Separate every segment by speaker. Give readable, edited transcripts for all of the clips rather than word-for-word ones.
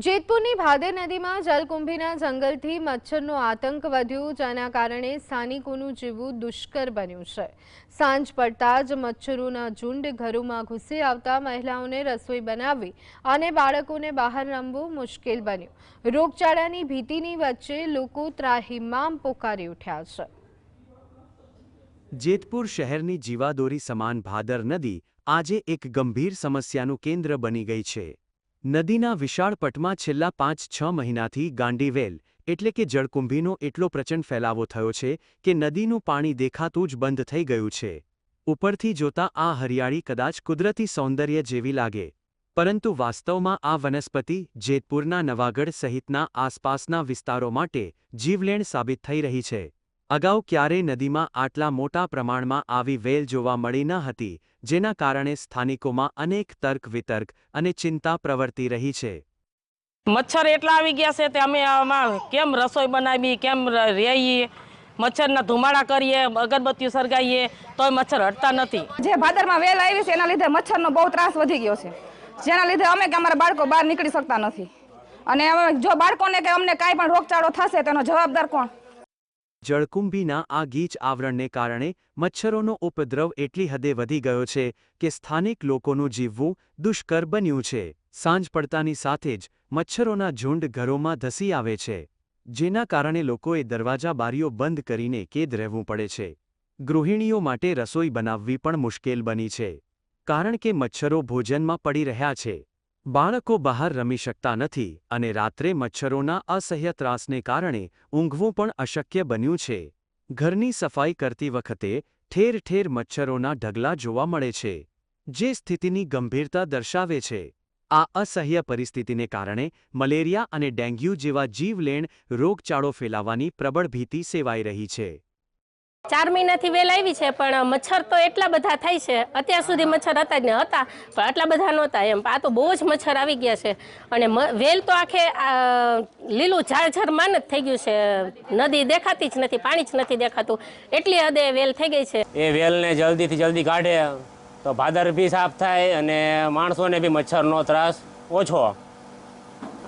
Speaker 1: જેતપુરની ભાદર નદીમાં જલકુંભીના જંગલથી મચ્છરનો આતંક વધ્યો, જેના કારણે સ્થાનિકોનું જીવવું દુષ્કર બન્યું છે। સાંજ પડતા જ મચ્છરોના ઝુંડ ઘરોમાં ઘૂસી આવતા મહિલાઓને રસોઈ બનાવવી અને બાળકોને બહાર રમવું મુશ્કેલ બન્યું। રોગચાળાની ભીતિની વચ્ચે લોકો ત્રાહિમામ પોકારી ઉઠ્યા છે।
Speaker 2: જેતપુર શહેરની જીવાદોરી સમાન ભાદર નદી આજે એક ગંભીર સમસ્યાનું કેન્દ્ર બની ગઈ છે। નદીના વિશાળ પટમાં છેલ્લા 5-6 મહિનાથી ગાંડીવેલ એટલે કે જળકુંભીનો એટલો પ્રચંડ ફેલાવો થયો છે કે નદીનું પાણી દેખાતું જ બંધ થઈ ગયું છે। ઉપરથી જોતા આ હરિયાળી કદાચ કુદરતી સૌંદર્ય જેવી લાગે, પરંતુ વાસ્તવમાં આ વનસ્પતિ જેતપુરના નવાગઢ સહિતના આસપાસના વિસ્તારો માટે જીવલેણ સાબિત થઈ રહી છે। અગાઉ ક્યારેય નદીમાં આટલા મોટા પ્રમાણમાં આવી વેલ જોવા મળી ન હતી, જેના કારણે સ્થાનિકોમાં અનેક તર્ક વિતર્ક અને ચિંતા પ્રવર્તી રહી છે।
Speaker 3: મચ્છર એટલા આવી ગયા છે તે અમે આમાં કેમ રસોઈ બનાવી, કેમ રહીએ, મચ્છરના ધુમાડા કરીએ, અગરબત્તીઓ સળગાવીએ તોય મચ્છર હટતા નથી।
Speaker 4: જે ભાદરમાં વેલ આવી છે એના લીધે મચ્છરનો બહુ ત્રાસ વધી ગયો છે, જેના લીધે અમે કે અમારા બાળકો બહાર નીકળી શકતા નથી, અને જો બાળકોને કે અમને કાંઈ પણ રોગચાળો થશે તેનો જવાબદાર કોણ?
Speaker 2: જળકુંભીના આ ગીચ આવરણને કારણે મચ્છરોનો ઉપદ્રવ એટલી હદે વધી ગયો છે કે સ્થાનિક લોકોનું જીવવું દુષ્કર બન્યું છે। સાંજ પડતાની સાથે જ મચ્છરોના ઝુંડ ઘરોમાં ધસી આવે છે, જેના કારણે લોકોએ દરવાજા બારીઓ બંધ કરીને કેદ રહેવું પડે છે। ગૃહિણીઓ માટે રસોઈ બનાવવી પણ મુશ્કેલ બની છે, કારણ કે મચ્છરો ભોજનમાં પડી રહ્યા છે। બાળકો બહાર રમી શકતા નથી અને રાત્રે મચ્છરોના અસહ્ય ત્રાસને કારણે ઊંઘવું પણ અશક્ય બન્યું છે। ઘરની સફાઈ કરતી વખતે ઠેર ઠેર મચ્છરોના ઢગલા જોવા મળે છે, જે સ્થિતિની ગંભીરતા દર્શાવે છે। આ અસહ્ય પરિસ્થિતિને કારણે મલેરિયા અને ડેન્ગ્યુ જેવા જીવલેણ રોગચાળો ફેલાવાની પ્રબળ ભીતિ સેવાઈ રહી છે।
Speaker 5: 4 મહિનાથી વેલ આવી છે, પણ મચ્છર તો એટલા બધા થાય છે। અત્યાર સુધી મચ્છર હતા જ ને હતા, પણ આટલા બધા નહોતા એમ। આ તો બહુ જ મચ્છર આવી ગયા છે, અને વેલ તો આખે લીલું ઝાડઝાડમાન જ થઈ ગયું છે। નદી દેખાતી જ નથી, પાણી જ નથી દેખાતું, એટલી હદે વેલ થઈ ગઈ છે।
Speaker 6: એ વેલને જલ્દીથી જલ્દી કાઢે તો ભાદર બી સાફ થાય અને માણસોને બી મચ્છરનો ત્રાસ ઓછો।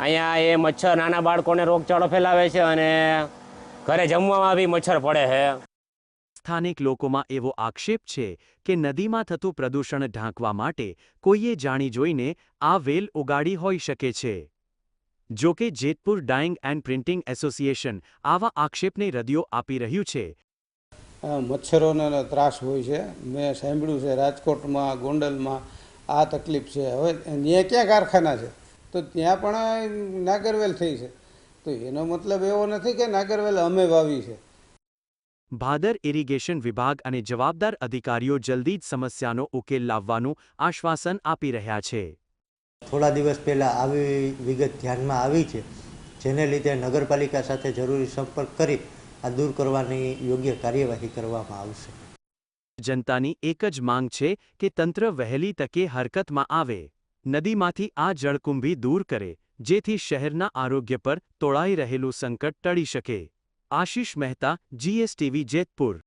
Speaker 6: અહીંયા એ મચ્છર નાના બાળકોને રોગચાળો ફેલાવે છે અને ઘરે જમવામાં બી મચ્છર પડે છે।
Speaker 2: સ્થાનિક લોકોમાં એવો આક્ષેપ છે કે નદીમાં થતું પ્રદૂષણ ઢાંકવા માટે કોઈએ જાણી જોઈને આ વેલ ઉગાડી હોઈ શકે છે। જો કે Jetpur dying and printing association આવા આક્ષેપને રદિયો આપી રહ્યું છે।
Speaker 7: મચ્છરોનો ત્રાસ હોય છે, મેં સાંભળ્યું છે રાજકોટમાં, ગોંડલમાં આ તકલીફ છે। હવે ત્યાં ક્યાં કારખાના છે, તો ત્યાં પણ નાગરવેલ થઈ છે, તો એનો મતલબ એવો નથી કે નાગરવેલ અમે વાવી છે।
Speaker 2: ભાદર ઇરિગેશન વિભાગ અને જવાબદાર અધિકારીઓ જલ્દી જ સમસ્યાનો ઉકેલ લાવવાનું આશ્વાસન આપી રહ્યા છે।
Speaker 8: થોડા દિવસ પહેલાં આવી વિગત ધ્યાનમાં આવી છે, જેને લીધે નગરપાલિકા સાથે જરૂરી સંપર્ક કરી આ દૂર કરવાની યોગ્ય કાર્યવાહી કરવામાં આવશે।
Speaker 2: જનતાની એક જ માંગ છે કે તંત્ર વહેલી તકે હરકતમાં આવે, નદીમાંથી આ જળકુંભી દૂર કરે, જેથી શહેરના આરોગ્ય પર તોળાઈ રહેલું સંકટ ટળી શકે। આશિષ મહેતા, GSTV, જેતપુર।